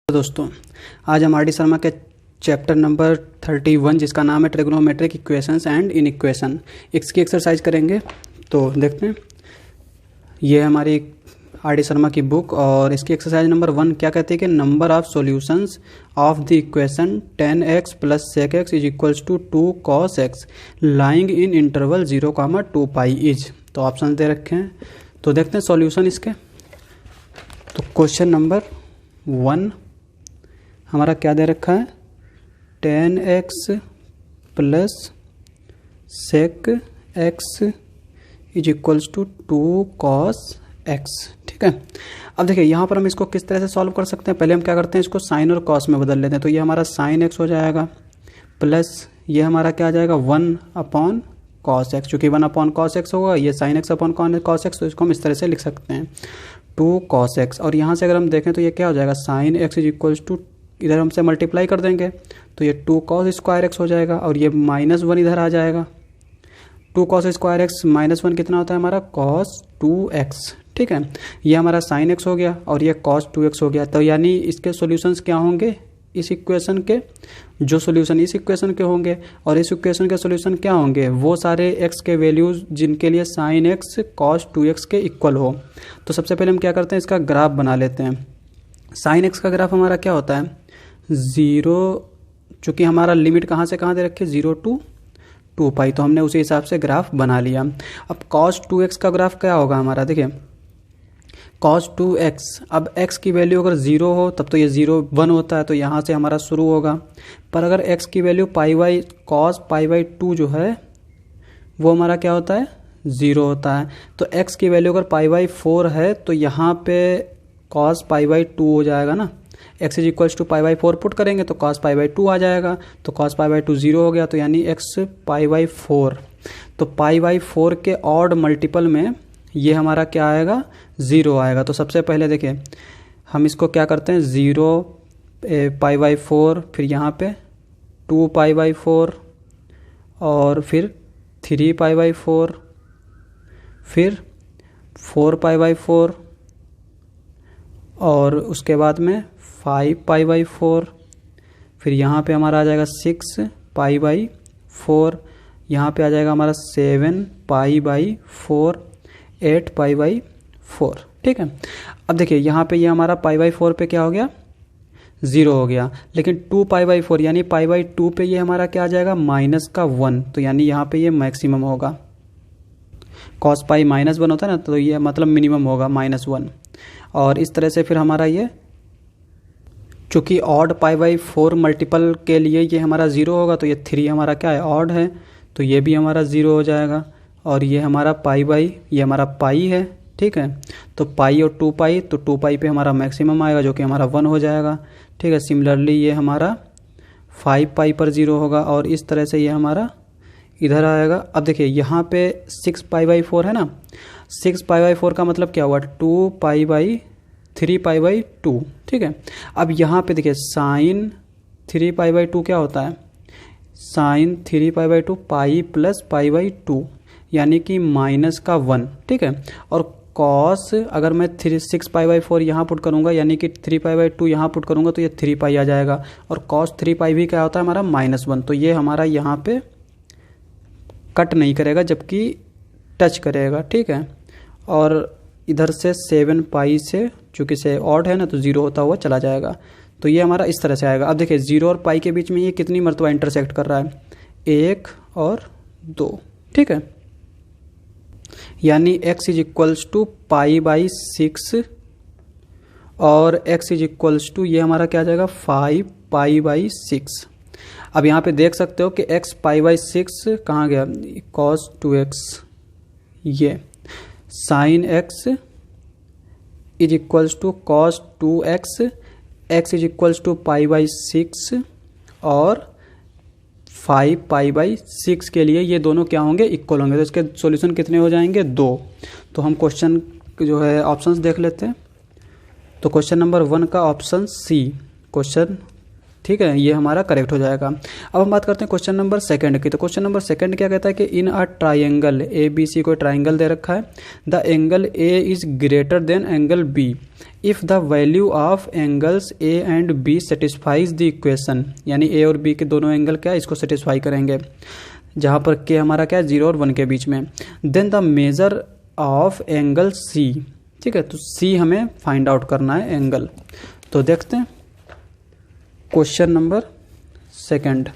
दोस्तों, आज हम आर डी शर्मा के चैप्टर नंबर 31 जिसका नाम है ट्रिग्नोमेट्रिक इक्वेशंस एंड इनइक्वेशन, इसकी एक्सरसाइज करेंगे। तो देखते हैं, ये हमारी आर डी शर्मा की बुक और इसकी एक्सरसाइज नंबर 1 क्या कहती है कि number of solutions of the equation 10x + sec x = 2 cos x lying in interval 0, 2 pi is. तो ऑप्शन दे रखे हैं, तो देखते हैं सॉल्यूशन इसके। तो क्वेश्चन नंबर 1 हमारा क्या दे रखा है, 10x + sec x = 2 cos x। ठीक है, अब देखिए यहाँ पर हम इसको किस तरह से सॉल्व कर सकते हैं। पहले हम क्या करते हैं, इसको साइन और कॉस में बदल लेते हैं। तो ये हमारा साइन x हो जाएगा प्लस ये हमारा क्या आ जाएगा 1/cos x, चूँकि 1/cos x होगा, ये sin x/cos x, तो इसको हम इस तरह से लिख सकते हैं 2 cos x। और यहाँ से अगर हम देखें तो ये क्या हो जाएगा, sin x = इधर हमसे मल्टीप्लाई कर देंगे तो ये 2 cos² x हो जाएगा और ये -1 इधर आ जाएगा। 2 cos² x -1 कितना होता है हमारा cos 2x। ठीक है, ये हमारा sin x हो गया और ये cos 2x हो गया। तो यानी इसके सॉल्यूशंस क्या होंगे, इस इक्वेशन के जो सॉल्यूशन इस इक्वेशन के होंगे और इस इक्वेशन के सॉल्यूशन क्या होंगे, वो सारे x के वैल्यूज जिनके लिए sin x cos 2x के इक्वल हो। तो सबसे पहले हम क्या करते हैं, इसका ग्राफ बना लेते हैं। sin x का ग्राफ हमारा क्या होता है 0, चूँकि हमारा लिमिट कहाँ से कहाँ दे रखे 0 to 2 पाई, तो हमने उसी हिसाब से ग्राफ बना लिया। अब cos 2x का ग्राफ क्या होगा हमारा, देखिए cos 2x, अब x की वैल्यू अगर 0 हो तब तो ये 0 1 होता है, तो यहाँ से हमारा शुरू होगा। पर अगर x की वैल्यू cos π/2 जो है वो हमारा क्या होता है 0 होता है। तो x की वैल्यू अगर π/4 है तो यहाँ पे cos π/2 हो जाएगा ना, x = π/4 पुट करेंगे तो cos π/2 आ जाएगा, तो cos π/2 0 हो गया, तो यानी x π/4। तो π/4 के ऑड मल्टीपल में ये हमारा क्या आएगा 0 आएगा। तो सबसे पहले देखिए हम इसको क्या करते हैं 0 π/4, फिर यहाँ पे 2 π/4 और फिर 3 π/4, फिर 4 π/4 और उसके बाद में 5 π/4, फिर यहाँ पे हमारा आ जाएगा 6 π/4, यहाँ पे आ जाएगा हमारा 7 π/4, 8 π/4। ठीक है, अब देखिए यहाँ पे ये हमारा π/4 पे क्या हो गया 0 हो गया, लेकिन 2 π/4 यानी π/2 पे ये हमारा क्या आ जाएगा -1, तो यानी यहाँ पे ये मैक्सिमम होगा। cos π -1 होता है ना, तो ये मतलब मिनिमम होगा -1। और इस तरह से फिर हमारा ये चूँकि ऑड π/4 मल्टीपल के लिए ये हमारा 0 होगा, तो ये 3 हमारा क्या है ऑड है, तो ये भी हमारा 0 हो जाएगा। और ये हमारा ये हमारा पाई है। ठीक है, तो पाई और 2 पाई, तो 2 पाई पे हमारा मैक्सिमम आएगा जो कि हमारा 1 हो जाएगा। ठीक है, सिमिलरली ये हमारा 5 पाई पर 0 होगा और इस तरह से ये हमारा इधर आएगा। अब देखिए यहाँ पे 6 π/4 है ना, 6 π/4 का मतलब क्या हुआ 2 3 π/2। ठीक है, अब यहाँ पे देखिए sin 3 π/2 क्या होता है, sin 3 π/2 पाई प्लस π/2 यानी कि -1। ठीक है, और cos अगर मैं 6 π/4 यहाँ पुट करूँगा यानी कि 3 π/2 यहाँ पुट करूँगा तो ये 3 पाई आ जाएगा, और cos 3 पाई भी क्या होता है हमारा -1, तो ये हमारा यहाँ पे कट नहीं करेगा जबकि टच करेगा। ठीक है, और इधर से 7 पाई से चूँकि से ऑड है ना तो 0 होता हुआ चला जाएगा, तो ये हमारा इस तरह से आएगा। अब देखिए 0 और पाई के बीच में ये कितनी मरतबा इंटरसेक्ट कर रहा है 1 और 2। ठीक है, यानी x = π/6 और x = ये हमारा क्या आ जाएगा 5 π/6। अब यहाँ पे देख सकते हो कि x π/6 कहाँ गया, cos 2x, ये sin x = cos 2x, x = π/6 और 5 π/6 के लिए ये दोनों क्या होंगे इक्वल होंगे, तो इसके सॉल्यूशन कितने हो जाएंगे 2। तो हम क्वेश्चन जो है ऑप्शंस देख लेते हैं। तो क्वेश्चन नंबर 1 का ऑप्शन सी, क्वेश्चन ठीक है, ये हमारा करेक्ट हो जाएगा। अब हम बात करते हैं क्वेश्चन नंबर सेकंड की। तो क्वेश्चन नंबर सेकंड क्या कहता है कि इन a triangle A B C, कोई ट्राइंगल दे रखा है, the angle A is greater than angle B if the value of angles A and B satisfies the equation, यानी ए और बी के दोनों एंगल क्या है, इसको सेटिस्फाई करेंगे, जहां पर के हमारा क्या है 0 और 1 के बीच में। Then the measure of angle C, ठीक है, तो सी हमें फाइंड आउट करना है एंगल। तो देखते हैं क्वेश्चन नंबर सेकंड।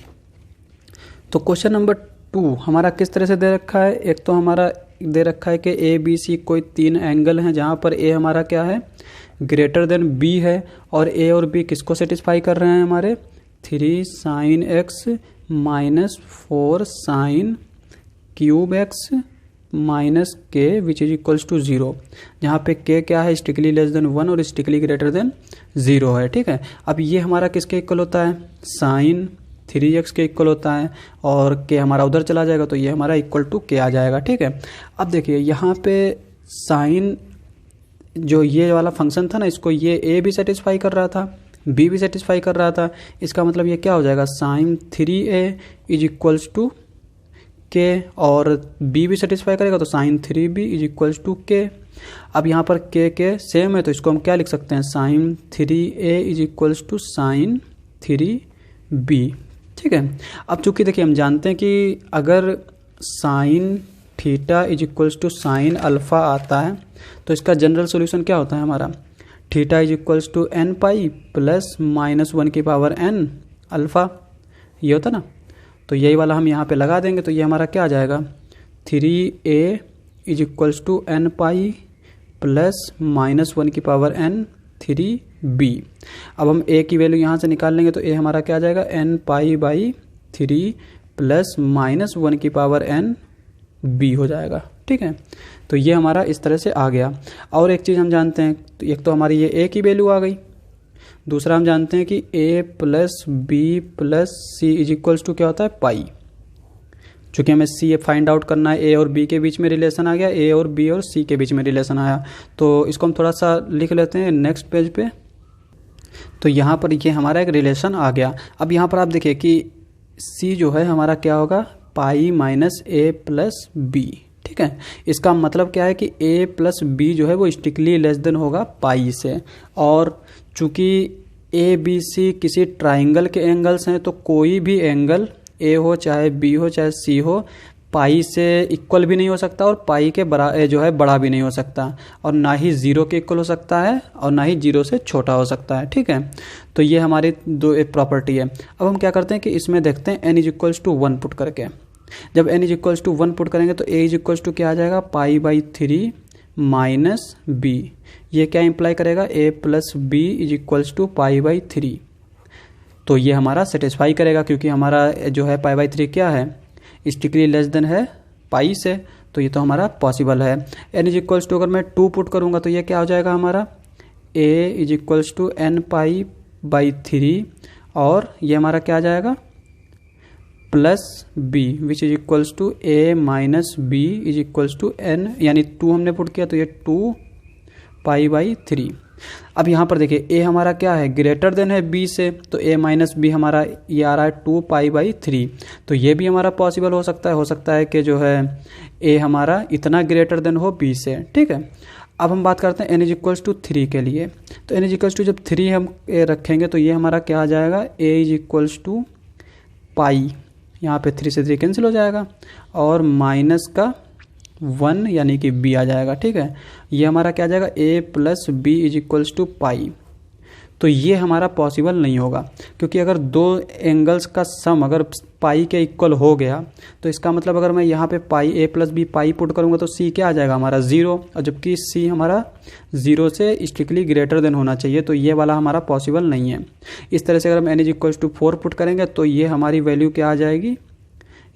तो क्वेश्चन नंबर 2 हमारा किस तरह से दे रखा है, एक तो हमारा दे रखा है कि ए बी सी कोई 3 एंगल हैं, जहां पर ए हमारा क्या है ग्रेटर देन बी है, और ए और बी किसको सेटिस्फाई कर रहे हैं हमारे 3 sin x minus 4 sin cube x minus के विच इज इक्वल्स टू 0, जहाँ पे के क्या है स्टिकली लेस देन 1 और स्टिकली ग्रेटर देन 0 है, ठीक है। अब ये हमारा किसके इक्वल होता है, साइन 3x के इक्वल होता है, और के हमारा उधर चला जाएगा तो ये हमारा इक्वल टू के आ जाएगा, ठीक है। अब देखिए यहाँ पे साइन जो ये वाला फंक्शन था ना, इसको ये ए भी सेटिस्फाई कर रहा था, बी भी सेटिस्फाई कर रहा था, इसका मतलब ये क्या हो जाएगा sign 3a is equals to के, और बी भी सेटिस्फाई करेगा तो sign 3b is equals to के। अब यहाँ पर के सेम है तो इसको हम क्या लिख सकते हैं sine 3a is equals to sine 3b, ठीक है। अब चूंकि देखिए हम जानते हैं कि अगर sine theta is equals to sine alpha आता है तो इसका जनरल सॉल्यूशन क्या होता है हमारा, theta is equals to n pi plus minus 1 की पावर एन अल्फा, ये होता ना। तो यही वाला हम यहाँ पे लगा देंगे तो ये हमारा क्या आ जाएगा 3a is equals to n pi plus minus 1 की पावर एन 3b। अब हम a की वैल्यू यहाँ से निकाल लेंगे तो a हमारा क्या आ जाएगा n pi by 3 plus minus 1 की पावर एन b हो जाएगा, ठीक है। तो ये हमारा इस तरह से आ गया। और एक चीज़ हम जानते हैं, तो एक तो हमारी ये a की वैल्यू आ गई, दूसरा हम जानते हैं कि a plus B plus C is equals to क्या होता है पाई। चूँकि हमें सी फाइंड आउट करना है, ए और बी के बीच में रिलेशन आ गया, ए और बी और सी के बीच में रिलेशन आया, तो इसको हम थोड़ा सा लिख लेते हैं नेक्स्ट पेज पे। तो यहाँ पर ये हमारा एक रिलेशन आ गया। अब यहाँ पर आप देखिए कि सी जो है हमारा क्या होगा पाई माइनस ए प्लस बी, ठीक है। इसका मतलब क्या है कि a प्लस बी जो है वो स्टिकली लेस देन होगा पाई से, और चूंकि ए बी सी किसी ट्राइंगल के एंगल्स हैं तो कोई भी एंगल a हो चाहे b हो चाहे c हो पाई से इक्वल भी नहीं हो सकता और पाई के जो है बड़ा भी नहीं हो सकता, और ना ही 0 के इक्वल हो सकता है और ना ही 0 से छोटा हो सकता है, ठीक है। तो ये हमारी दो एक प्रॉपर्टी है। अब हम क्या करते हैं कि इसमें देखते हैं n is equals to 1 put करके। जब n is equals to 1 put करेंगे तो a इज इक्वल्स टू क्या आ जाएगा पाई बाई 3 माइनस बी। ये क्या इंप्लाई करेगा a plus B is equals to pi by 3। तो ये हमारा सेटिस्फाई करेगा क्योंकि हमारा जो है पाई बाई 3 क्या है स्टिकली लेस देन है पाई से, तो ये तो हमारा पॉसिबल है। n इज इक्वल्स टू अगर मैं 2 पुट करूँगा तो ये क्या हो जाएगा हमारा a is equals to n pi by 3, और ये हमारा क्या आ जाएगा plus b which is equals to a minus B is equals to n, यानी 2 हमने पुट किया तो ये 2 पाई बाई 3। अब यहाँ पर देखिए a हमारा क्या है ग्रेटर देन है b से, तो a माइनस बी हमारा ये आ रहा है 2 पाई बाई 3। तो ये भी हमारा पॉसिबल हो सकता है कि जो है a हमारा इतना ग्रेटर देन हो b से, ठीक है। अब हम बात करते हैं n इज इक्वल्स टू 3 के लिए। तो n इज इक्वल्स टू जब 3 हम रखेंगे तो ये हमारा क्या आ जाएगा a इज इक्वल्स टू पाई, यहाँ पे 3 से 3 कैंसिल हो जाएगा, और माइनस का 1 यानी कि b आ जाएगा, ठीक है। ये हमारा क्या आ जाएगा a plus B is equals to pi. तो ये हमारा पॉसिबल नहीं होगा क्योंकि अगर दो एंगल्स का सम अगर पाई के इक्वल हो गया तो इसका मतलब अगर मैं यहाँ पे pi a plus B pi put करूँगा तो c क्या आ जाएगा हमारा 0, और जबकि c हमारा 0 से स्ट्रिक्टली ग्रेटर देन होना चाहिए, तो ये वाला हमारा पॉसिबल नहीं है। इस तरह से अगर हम n is equals to 4 put करेंगे तो ये हमारी वैल्यू क्या आ जाएगी,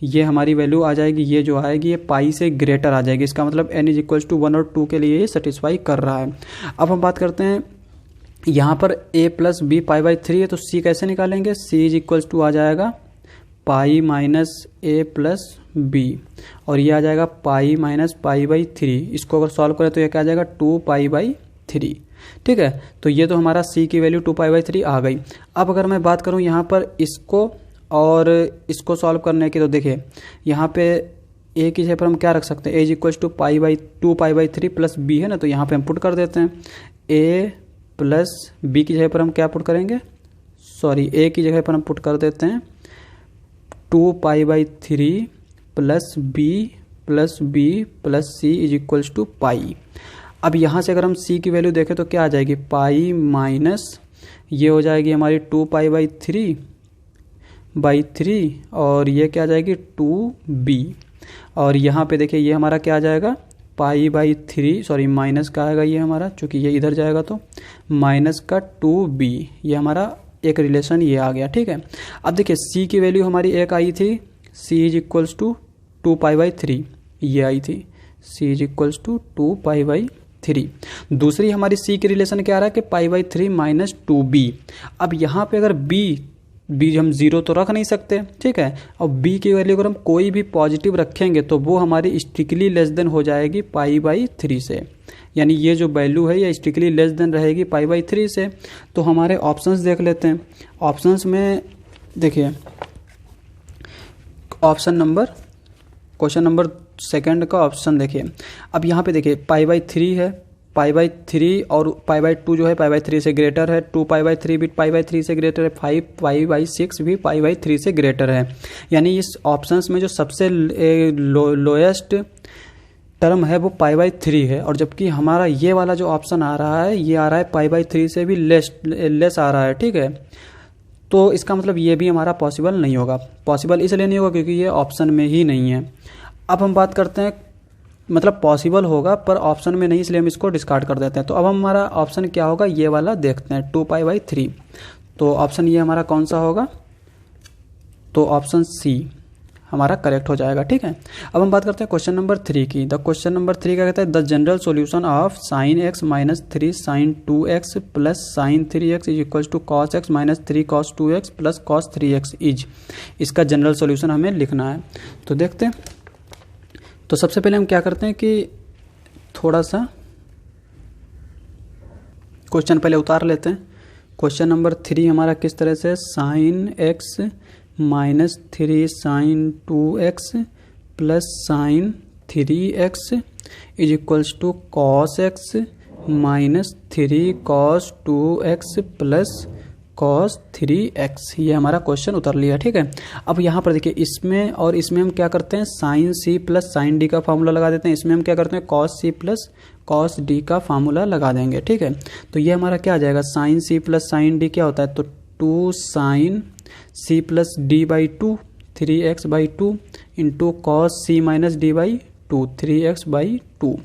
ये हमारी वैल्यू आ जाएगी, ये जो आएगी ये पाई से ग्रेटर आ जाएगी। इसका मतलब n इज इक्वल्स टू 1 और 2 के लिए ये सेटिस्फाई कर रहा है। अब हम बात करते हैं यहाँ पर a plus B pi by 3 है तो c कैसे निकालेंगे, c इज इक्वल्स टू आ जाएगा pi minus a plus B, और ये आ जाएगा पाई माइनस पाई बाई 3। इसको अगर सॉल्व करें तो ये क्या आ जाएगा 2 पाई बाई 3। ठीक है। तो ये तो हमारा c की वैल्यू 2π/3 आ गई। अब अगर मैं बात करूँ यहाँ पर इसको और इसको सॉल्व करने की, तो देखिए यहाँ पे a की जगह पर हम क्या रख सकते हैं, a equals to 2π/3 plus b है ना, तो यहाँ पे हम पुट कर देते हैं a प्लस b की जगह पर हम क्या पुट करेंगे, सॉरी a की जगह पर हम पुट कर देते हैं 2π/3 plus b plus c is equals to pi. अब यहाँ से अगर हम c की वैल्यू देखें तो क्या आ जाएगी, पाई माइनस ये हो जाएगी हमारी 2π/3 और ये क्या आ जाएगी 2b, और यहाँ पे देखिए ये हमारा क्या आ जाएगा π/3, सॉरी माइनस का आएगा ये हमारा, चूँकि ये इधर जाएगा तो माइनस का 2b, ये हमारा एक रिलेशन ये आ गया। ठीक है। अब देखिए c की वैल्यू हमारी एक आई थी, c इज इक्वल्स टू 2π/3 ये आई थी, c इज इक्वल्स टू 2π/3। दूसरी हमारी c की रिलेशन क्या आ रहा है कि π/3 माइनस 2b। अब यहाँ पे अगर b हम जीरो तो रख नहीं सकते, ठीक है, और b की वैल्यू अगर हम कोई भी पॉजिटिव रखेंगे तो वो हमारी स्ट्रिक्टली लेस देन हो जाएगी π/3 से, यानी ये जो वैल्यू है ये स्ट्रिक्टली लेस देन रहेगी π/3 से। तो हमारे ऑप्शंस देख लेते हैं। ऑप्शंस में देखिए क्वेश्चन नंबर सेकंड का ऑप्शन देखिए। अब यहाँ पे देखिए π/3 है, π/3 और π/2 जो है π/3 से ग्रेटर है, 2π/3 भी π/3 से ग्रेटर है, 5π/6 भी π/3 से ग्रेटर है। यानी इस ऑप्शंस में जो सबसे लोएस्ट टर्म है वो π/3 है, और जबकि हमारा ये वाला जो ऑप्शन आ रहा है ये आ रहा है π/3 से भी लेस आ रहा है। ठीक है। तो इसका मतलब ये भी हमारा पॉसिबल नहीं होगा। पॉसिबल इसलिए नहीं होगा क्योंकि ये ऑप्शन में ही नहीं है। अब हम बात करते हैं, मतलब पॉसिबल होगा पर ऑप्शन में नहीं, इसलिए हम इसको डिस्कार्ड कर देते हैं। तो अब हमारा ऑप्शन क्या होगा, ये वाला देखते हैं 2π/3। तो ऑप्शन ये हमारा कौन सा होगा, तो ऑप्शन सी हमारा करेक्ट हो जाएगा। ठीक है। अब हम बात करते हैं क्वेश्चन नंबर 3 की। द क्वेश्चन नंबर 3 क्या कहता है, the general solution of sin x minus 3 sin 2x plus sin 3x is equal to cos x minus 3 cos 2x plus cos 3x is, इसका जनरल सॉल्यूशन हमें लिखना है। तो देखते हैं। तो सबसे पहले हम क्या करते हैं कि थोड़ा सा क्वेश्चन पहले उतार लेते हैं। क्वेश्चन नंबर 3 हमारा किस तरह से, sin x minus 3 sin 2x plus sin 3x is equals to cos x minus 3 cos 2x plus cos 3x, ये हमारा क्वेश्चन उतर लिया। ठीक है। अब यहाँ पर देखिए इसमें और इसमें हम क्या करते हैं, sin c plus sin d का फार्मूला लगा देते हैं। इसमें हम क्या करते हैं, cos c plus cos d का फार्मूला लगा देंगे। ठीक है। तो ये हमारा क्या आ जाएगा, sin c plus sin d क्या होता है, तो 2 sin c plus d/2 3x/2 into cos c minus d/2 3x/2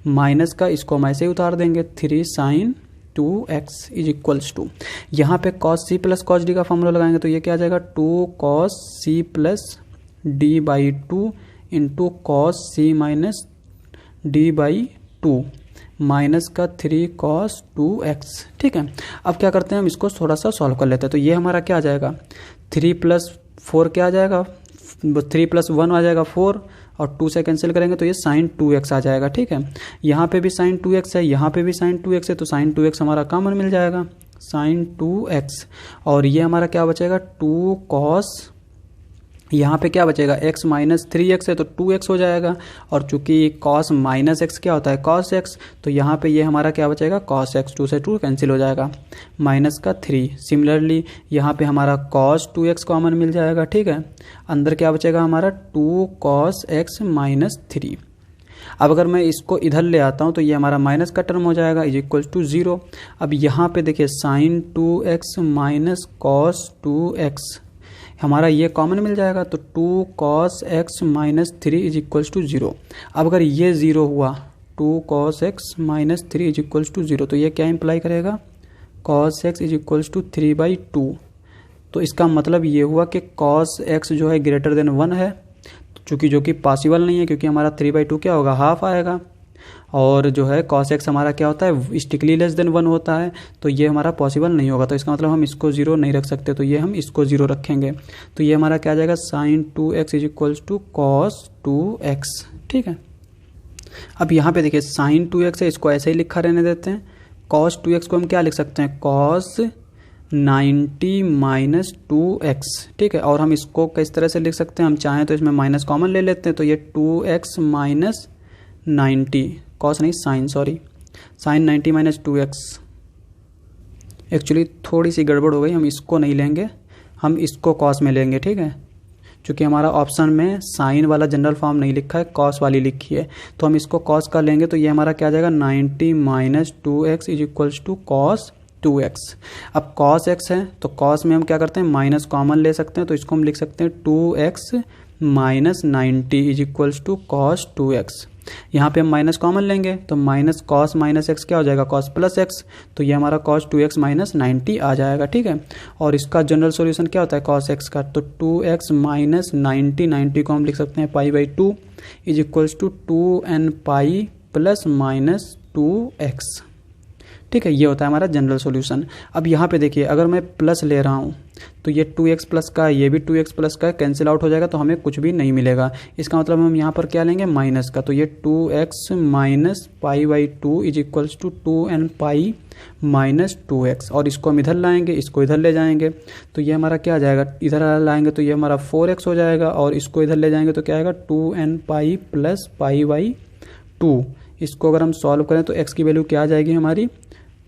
minus का इसको हम ऐसे ही उतार देंगे 3 sin 2x is equals to, यहाँ पे cos c plus cos d का फॉर्मूला लगाएंगे तो ये क्या आ जाएगा 2 cos c plus d/2 into cos c minus d/2 minus का 3 cos 2x। ठीक है। अब क्या करते हैं, हम इसको थोड़ा सा सॉल्व कर लेते हैं। तो ये हमारा क्या आ जाएगा, 3 + 4 क्या आ जाएगा, 3 + 1 आ जाएगा 4, और 2 से कैंसिल करेंगे तो ये sin 2x आ जाएगा। ठीक है। यहाँ पे भी sin 2x है, यहाँ पे भी sin 2x है, तो sin 2x हमारा कॉमन मिल जाएगा, sin 2x, और ये हमारा क्या बचेगा 2 cos, यहाँ पे क्या बचेगा x माइनस 3x है तो 2x हो जाएगा, और चूंकि cos माइनस x क्या होता है cos x, तो यहाँ पे ये हमारा क्या बचेगा cos x, 2 से 2 कैंसिल हो जाएगा, माइनस का 3। सिमिलरली यहाँ पे हमारा cos 2x कॉमन मिल जाएगा। ठीक है। अंदर क्या बचेगा हमारा 2 cos x माइनस 3। अब अगर मैं इसको इधर ले आता हूँ तो ये हमारा माइनस का टर्म हो जाएगा इज इक्वल टू 0। अब यहाँ पे देखिए sin 2x minus cos 2x हमारा ये कॉमन मिल जाएगा, तो 2 cos x minus 3 is equals to 0। अब अगर ये 0 हुआ, 2 cos x minus 3 is equals to 0, तो ये क्या इंप्लाई करेगा cos x is equals to 3/2। तो इसका मतलब ये हुआ कि cos x जो है ग्रेटर देन 1 है, चूँकि जो कि पॉसिबल नहीं है क्योंकि हमारा 3/2 क्या होगा, हाफ आएगा, और जो है cos x हमारा क्या होता है स्ट्रिक्टली लेस देन 1 होता है, तो ये हमारा पॉसिबल नहीं होगा। तो इसका मतलब हम इसको 0 नहीं रख सकते, तो ये हम इसको 0 रखेंगे। तो ये हमारा क्या आ जाएगा sin 2x is equals to cos 2x। ठीक है। अब यहाँ पे देखिए sin 2x है, इसको ऐसे ही लिखा रहने देते हैं, कॉस 2x को हम क्या लिख सकते हैं, कॉस 90 माइनस 2x, ठीक है। और हम इसको किस तरह से लिख सकते हैं, हम चाहें तो इसमें माइनस कॉमन ले लेते हैं, तो ये 2x माइनस 90, कॉस नहीं sine, sorry, sine 90 minus 2x। Actually थोड़ी सी गड़बड़ हो गई, हम इसको नहीं लेंगे, हम इसको कॉस में लेंगे, ठीक है। चूँकि हमारा ऑप्शन में साइन वाला जनरल फॉर्म नहीं लिखा है, कॉस वाली लिखी है, तो हम इसको कॉस का लेंगे, तो ये हमारा क्या आ जाएगा, 90 minus 2x is equals to cos 2x। अब कॉस x है तो कॉस में हम क्या करते हैं, माइनस कॉमन ले सकते हैं, तो इसको हम लिख सकते हैं 2x minus 90 is equals to cos 2x। यहाँ पे हम माइनस कॉमन लेंगे तो माइनस कॉस माइनस एक्स क्या हो जाएगा, कॉस प्लस एक्स, तो ये हमारा कॉस 2x माइनस 90 आ जाएगा, ठीक है। और इसका जनरल सॉल्यूशन क्या होता है कॉस x का, तो 2x माइनस 90 को हम लिख सकते हैं pi by 2 is equals to 2n pi plus minus 2x, ठीक है। ये होता है हमारा जनरल सॉल्यूशन। अब यहाँ पे देखिए, अगर मैं प्लस ले रहा हूँ तो ये 2x प्लस का है, ये भी 2x प्लस का है, कैंसिल आउट हो जाएगा तो हमें कुछ भी नहीं मिलेगा। इसका मतलब हम यहाँ पर क्या लेंगे, माइनस का, तो ये 2x minus pi by 2 is equals to 2n पाई माइनस 2x। और इसको हम इधर लाएंगे, इसको इधर ले जाएंगे, तो ये हमारा क्या आ जाएगा, इधर लाएंगे तो ये हमारा 4x हो जाएगा, और इसको इधर ले जाएंगे तो क्या आएगा 2n pi plus pi by 2। इसको अगर हम सॉल्व करें तो x की वैल्यू क्या आ जाएगी हमारी,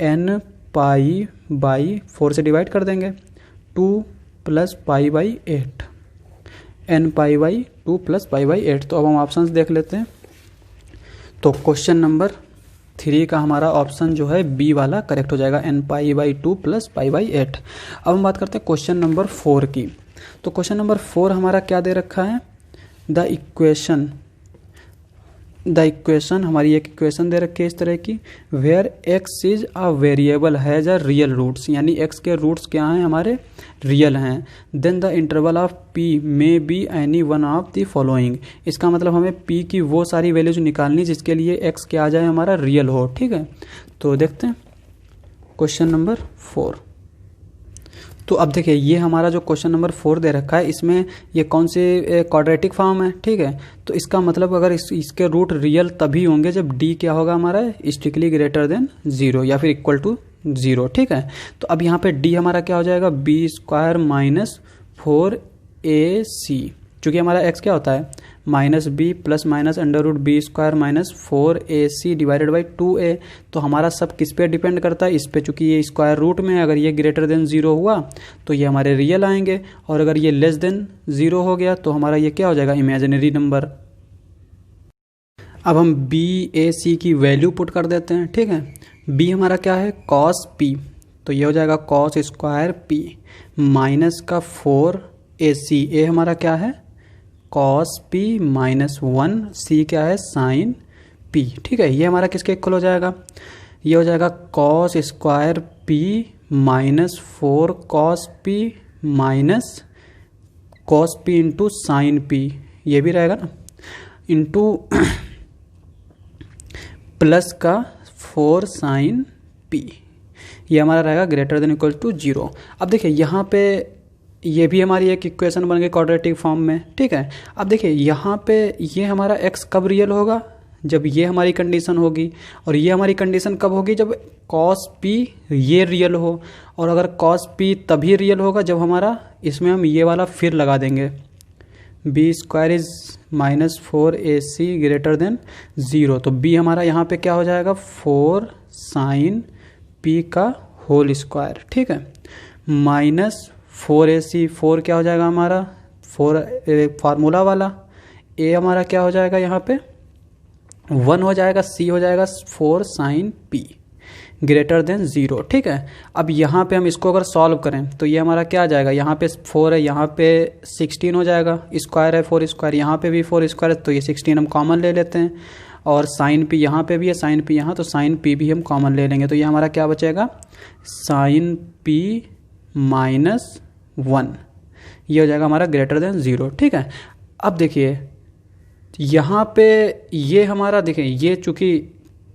n पाई बाई 4 से डिवाइड कर देंगे, 2 plus pi by 8, n pi by 2 plus pi by 8। तो अब हम ऑप्शंस देख लेते हैं। तो क्वेश्चन नंबर 3 का हमारा ऑप्शन जो है बी वाला करेक्ट हो जाएगा, n pi by 2 plus pi by 8। अब हम बात करते हैं क्वेश्चन नंबर 4 की। तो क्वेश्चन नंबर 4 हमारा क्या दे रखा है, द इक्वेशन हमारी एक इक्वेशन दे रखी है इस तरह की, where x is a variable has a real roots, यानी x के रूट्स क्या हैं, हमारे रियल हैं। Then the interval of p may be any one of the following. इसका मतलब हमें p की वो सारी वैल्यूज निकालनी जिसके लिए x क्या आ जाए, हमारा रियल हो, ठीक है। तो देखते हैं क्वेश्चन नंबर 4। तो अब देखिए, ये हमारा जो क्वेश्चन नंबर 4 दे रखा है, इसमें ये कौन से क्वाड्रेटिक फॉर्म है, ठीक है। तो इसका मतलब अगर इसके रूट रियल तभी होंगे जब d क्या होगा हमारा, स्ट्रिक्टली ग्रेटर देन 0 या फिर इक्वल टू 0, ठीक है। तो अब यहाँ पे d हमारा क्या हो जाएगा, बी स्क्वायर माइनस 4ac, चूँकि हमारा x क्या होता है, minus b plus minus under root b square minus 4ac divided by 2a। तो हमारा सब किस पे डिपेंड करता है, इस पे, चूँकि ये स्क्वायर रूट में, अगर ये ग्रेटर देन 0 हुआ तो ये हमारे रियल आएंगे, और अगर ये लेस देन 0 हो गया तो हमारा ये क्या हो जाएगा, इमेजिनरी नंबर। अब हम b,a,c की वैल्यू पुट कर देते हैं, ठीक है। b हमारा क्या है, cos p, तो ये हो जाएगा cos स्क्वायर p माइनस का 4ac, a हमारा क्या है cos p माइनस 1, c क्या है साइन p, ठीक है। ये हमारा किसके इक्वल हो जाएगा, ये हो जाएगा cos square p minus 4 cos p minus cos p into sine p, ये भी रहेगा ना, इंटू प्लस का 4 साइन p, ये हमारा रहेगा ग्रेटर देन इक्वल टू 0। अब देखिए यहाँ पे ये भी हमारी एक इक्वेशन बन गई क्वाड्रेटिक फॉर्म में, ठीक है। अब देखिए यहाँ पे ये हमारा x कब रियल होगा, जब ये हमारी कंडीशन होगी, और ये हमारी कंडीशन कब होगी, जब cos p ये रियल हो। और अगर cos p तभी रियल होगा जब हमारा, इसमें हम ये वाला फिर लगा देंगे, b square is minus 4ac greater than 0। तो b हमारा यहाँ पे क्या हो जाएगा, 4 साइन p का होल स्क्वायर, ठीक है, माइनस 4ac, 4 क्या हो जाएगा हमारा, 4 फार्मूला वाला, a हमारा क्या हो जाएगा यहाँ पे 1 हो जाएगा, c हो जाएगा 4 साइन p ग्रेटर देन 0, ठीक है। अब यहाँ पे हम इसको अगर सॉल्व करें तो ये हमारा क्या आ जाएगा, यहाँ पे 4 है, यहाँ पे 16 हो जाएगा, स्क्वायर है 4 स्क्वायर, यहाँ पे भी 4 स्क्वायर है, तो ये 16 हम कॉमन ले लेते हैं, और साइन p यहाँ पे भी है, साइन p यहाँ, तो साइन p भी हम कॉमन ले लेंगे, तो ये हमारा क्या बचेगा, साइन p माइनस 1, ये हो जाएगा हमारा ग्रेटर देन 0, ठीक है। अब देखिए यहाँ पे ये हमारा, देखिए ये चूँकि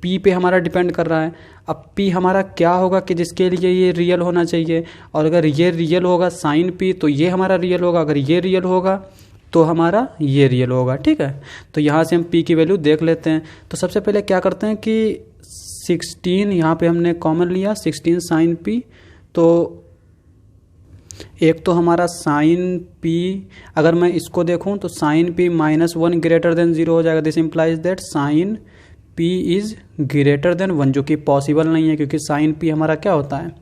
p पे हमारा डिपेंड कर रहा है, अब p हमारा क्या होगा कि जिसके लिए ये रियल होना चाहिए, और अगर ये रियल होगा साइन p तो ये हमारा रियल होगा, अगर ये रियल होगा तो हमारा ये रियल होगा, ठीक है। तो यहाँ से हम p की वैल्यू देख लेते हैं। तो सबसे पहले क्या करते हैं कि 16 यहाँ पे हमने कॉमन लिया, 16 साइन पी, तो एक तो हमारा साइन पी, अगर मैं इसको देखूं तो साइन पी -1 ग्रेटर देन 0 हो जाएगा। This implies that sine p is greater than 1, जो कि पॉसिबल नहीं है क्योंकि साइन पी हमारा क्या होता है,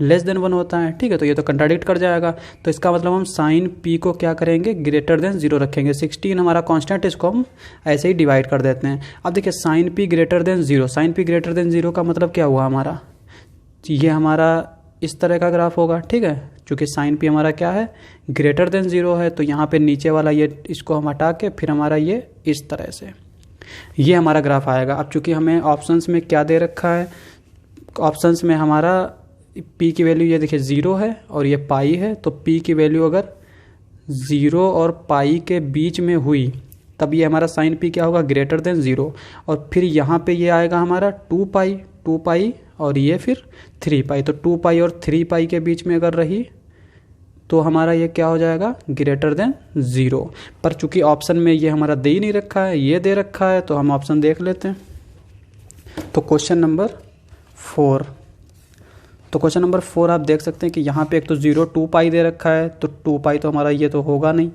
लेस देन 1 होता है। ठीक है, तो ये तो कंट्राडिक्ट कर जाएगा। तो इसका मतलब हम साइन पी को क्या करेंगे, ग्रेटर देन 0 रखेंगे। 16 हमारा कांस्टेंट, इसको हम ऐसे ही डिवाइड कर देते हैं। अब देखिए sine p greater than 0, sine p greater than 0 का मतलब क्या हुआ हमारा, ये हमारा इस तरह का ग्राफ होगा। ठीक है, चूँकि साइन पी हमारा क्या है, ग्रेटर देन 0 है, तो यहाँ पे नीचे वाला ये इसको हम हटा के फिर हमारा ये इस तरह से ये हमारा ग्राफ आएगा। अब चूँकि हमें ऑप्शंस में क्या दे रखा है, ऑप्शंस में हमारा p की वैल्यू ये देखिए 0 है और ये पाई है, तो p की वैल्यू अगर 0 और पाई के बीच में हुई तब ये हमारा साइन p क्या होगा, ग्रेटर देन 0। और फिर यहाँ पे ये आएगा हमारा 2 पाई और ये फिर 3 पाई, तो 2 पाई और 3 पाई के बीच में अगर रही तो हमारा ये क्या हो जाएगा, ग्रेटर देन 0। पर चूंकि ऑप्शन में ये हमारा दे ही नहीं रखा है, ये दे रखा है, तो हम ऑप्शन देख लेते हैं। तो क्वेश्चन नंबर 4, तो क्वेश्चन नंबर 4 आप देख सकते हैं कि यहाँ पे एक तो 0 2 पाई दे रखा है, तो 2 पाई तो हमारा ये तो होगा नहीं,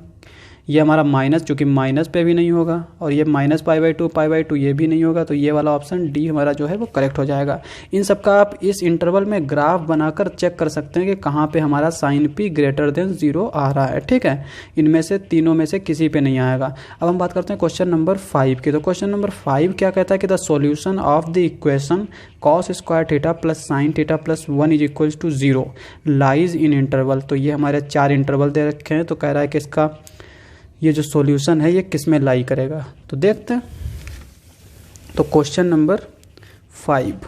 ये हमारा माइनस, चूँकि माइनस पे भी नहीं होगा, और ये -π/2 ये भी नहीं होगा, तो ये वाला ऑप्शन डी हमारा जो है वो करेक्ट हो जाएगा। इन सब का आप इस इंटरवल में ग्राफ बनाकर चेक कर सकते हैं कि कहाँ पे हमारा साइन पी ग्रेटर देन 0 आ रहा है। ठीक है, इनमें से तीनों में से किसी पे नहीं आएगा। अब हम बात करते हैं क्वेश्चन नंबर 5 की। तो क्वेश्चन नंबर 5 क्या कहता है कि the solution of the equation cos square theta plus sine theta plus 1 is equal to 0 lies in interval. तो ये हमारे 4 इंटरवल दे रखे हैं, तो कह रहा है कि इसका ये जो सॉल्यूशन है ये किस में लाई करेगा, तो देखते हैं। तो क्वेश्चन नंबर 5,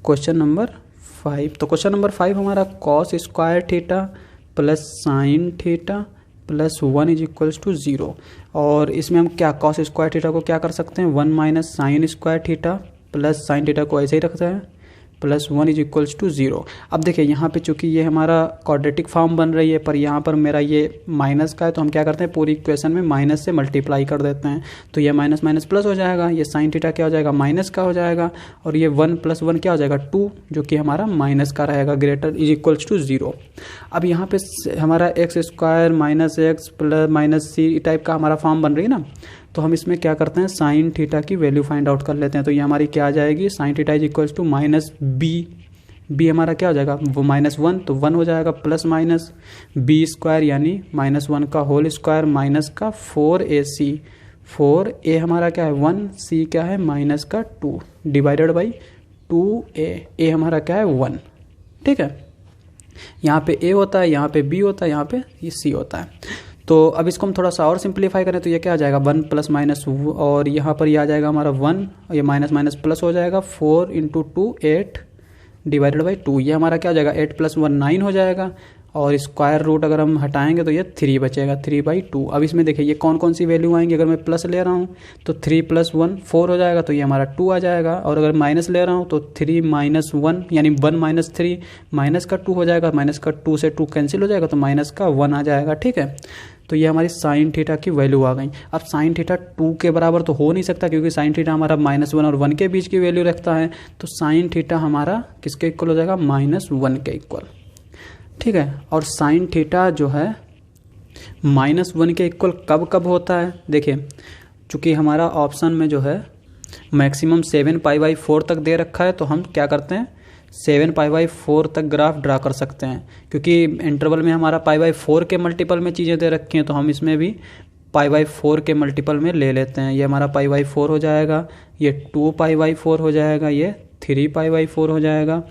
क्वेश्चन नंबर 5, तो क्वेश्चन नंबर 5 हमारा cos square theta plus sine theta plus 1 is equals to 0। और इसमें हम क्या cos स्क्वायर थीटा को क्या कर सकते हैं, 1 minus sine square theta plus sine theta को ऐसे ही रखते हैं प्लस 1 इज इक्वल्स टू 0। अब देखिए यहाँ पे चूंकि ये हमारा क्वाड्रेटिक फॉर्म बन रही है, पर यहाँ पर मेरा ये माइनस का है, तो हम क्या करते हैं पूरी इक्वेशन में माइनस से मल्टीप्लाई कर देते हैं, तो ये माइनस माइनस प्लस हो जाएगा, ये साइन थीटा क्या हो जाएगा, माइनस का हो जाएगा, और ये 1 + 1 क्या हो जाएगा 2, जो कि हमारा माइनस का रहेगा, ग्रेटर इज इक्वल्स टू 0। अब यहाँ पे हमारा x square minus x plus minus c type का हमारा फॉर्म बन रही है ना, तो हम इसमें क्या करते हैं साइन थीटा की वैल्यू फाइंड आउट कर लेते हैं। तो ये हमारी क्या आ जाएगी, sine theta is equals to minus b हमारा क्या हो जाएगा, वो -1, तो 1 हो जाएगा, प्लस माइनस बी स्क्वायर यानी -1 का होल स्क्वायर माइनस का 4ac, 4a हमारा क्या है 1, c क्या है माइनस का 2 डिवाइडेड बाई 2a हमारा क्या है 1। ठीक है, यहाँ पे a होता है, यहाँ पे b होता है, यहाँ पे ये c होता है। तो अब इसको हम थोड़ा सा और सिंप्लीफाई करें तो ये क्या आ जाएगा 1 + माइनस, और यहाँ पर ये आ जाएगा हमारा 1, ये माइनस माइनस प्लस हो जाएगा, 4 × 2 8 डिवाइडेड बाई 2, ये हमारा क्या हो जाएगा 8 + 1 9 हो जाएगा, और स्क्वायर रूट अगर हम हटाएंगे तो ये 3 बचेगा, 3/2। अब इसमें देखिए ये कौन कौन सी वैल्यू आएंगी, अगर मैं प्लस ले रहा हूँ तो 3 + 1 4 हो जाएगा, तो ये हमारा 2 आ जाएगा, और अगर माइनस ले रहा हूँ तो 3 - 1 यानी 1 - 3 माइनस का 2 हो जाएगा, माइनस का 2 से 2 कैंसिल हो जाएगा, तो माइनस का 1 आ जाएगा। ठीक है, तो ये हमारी साइन थीटा की वैल्यू आ गई। अब साइन थीटा 2 के बराबर तो हो नहीं सकता, क्योंकि साइन थीटा हमारा -1 और 1 के बीच की वैल्यू रखता है, तो साइन थीटा हमारा किसके इक्वल हो जाएगा -1 के इक्वल। ठीक है, और साइन थीटा जो है -1 के इक्वल कब कब होता है, देखिए चूंकि हमारा ऑप्शन में जो है मैक्सिमम 7π/4 तक दे रखा है, तो हम क्या करते हैं 7π/4 तक ग्राफ ड्रा कर सकते हैं, क्योंकि इंटरवल में हमारा π/4 के मल्टीपल में चीज़ें दे रखी हैं, तो हम इसमें भी π/4 के मल्टीपल में ले लेते हैं। ये हमारा π/4 हो जाएगा, ये 2π/4 हो जाएगा, ये 3π/4 हो जाएगा,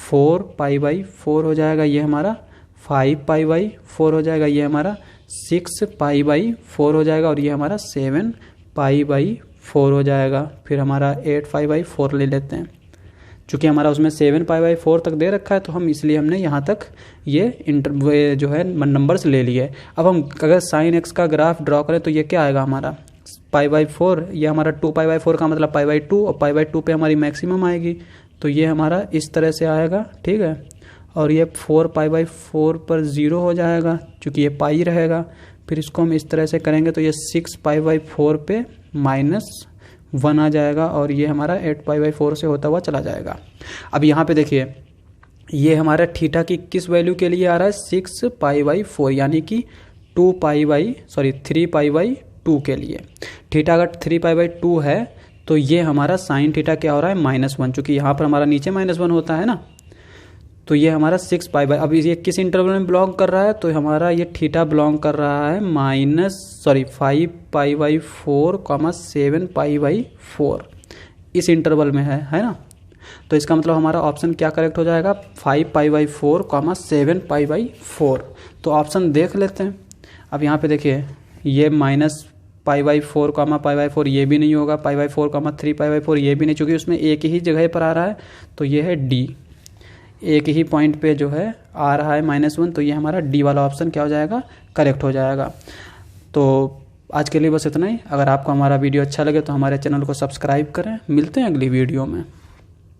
4π/4 हो जाएगा, ये हमारा 5π/4 हो जाएगा, ये हमारा 6π/4 हो जाएगा, और ये हमारा 7π/4 हो जाएगा। फिर हमारा 8π/4 ले लेते हैं, चूँकि हमारा उसमें 7π/4 तक दे रखा है, तो हम इसलिए हमने यहाँ तक ये जो है नंबर्स ले लिए। अब हम अगर साइन एक्स का ग्राफ ड्रॉ करें तो ये क्या आएगा हमारा π/4, ये हमारा 2π/4 का मतलब π/2, और π/2 पे हमारी मैक्सिमम आएगी, तो ये हमारा इस तरह से आएगा। ठीक है, और ये 4π/4 पर 0 हो जाएगा, चूँकि ये पाई रहेगा। फिर इसको हम इस तरह से करेंगे तो ये 6π/4 पे 1 आ जाएगा और ये हमारा 8π/4 से होता हुआ चला जाएगा। अब यहाँ पे देखिए ये हमारा थीटा की किस वैल्यू के लिए आ रहा है 6π/4 यानी कि 3π/2 के लिए। थीटा अगर 3π/2 है तो ये हमारा साइन थीटा क्या हो रहा है -1, चूँकि यहाँ पर हमारा नीचे -1 होता है ना, तो ये हमारा 6π/। अब ये किस इंटरवल में बिलोंग कर रहा है, तो हमारा ये थीटा बिलोंग कर रहा है 5π/4, 7π/4 इस इंटरवल में है ना। तो इसका मतलब हमारा ऑप्शन क्या करेक्ट हो जाएगा 5π/4, 7π/4। तो ऑप्शन देख लेते हैं। अब यहाँ पे देखिए ये -π/4, π/4 ये भी नहीं होगा, π/4, 3π/4 ये भी नहीं, चूँकि उसमें एक ही जगह पर आ रहा है तो ये है डी, एक ही पॉइंट पे जो है आ रहा है -1, तो ये हमारा डी वाला ऑप्शन क्या हो जाएगा करेक्ट हो जाएगा। तो आज के लिए बस इतना ही। अगर आपको हमारा वीडियो अच्छा लगे तो हमारे चैनल को सब्सक्राइब करें। मिलते हैं अगली वीडियो में।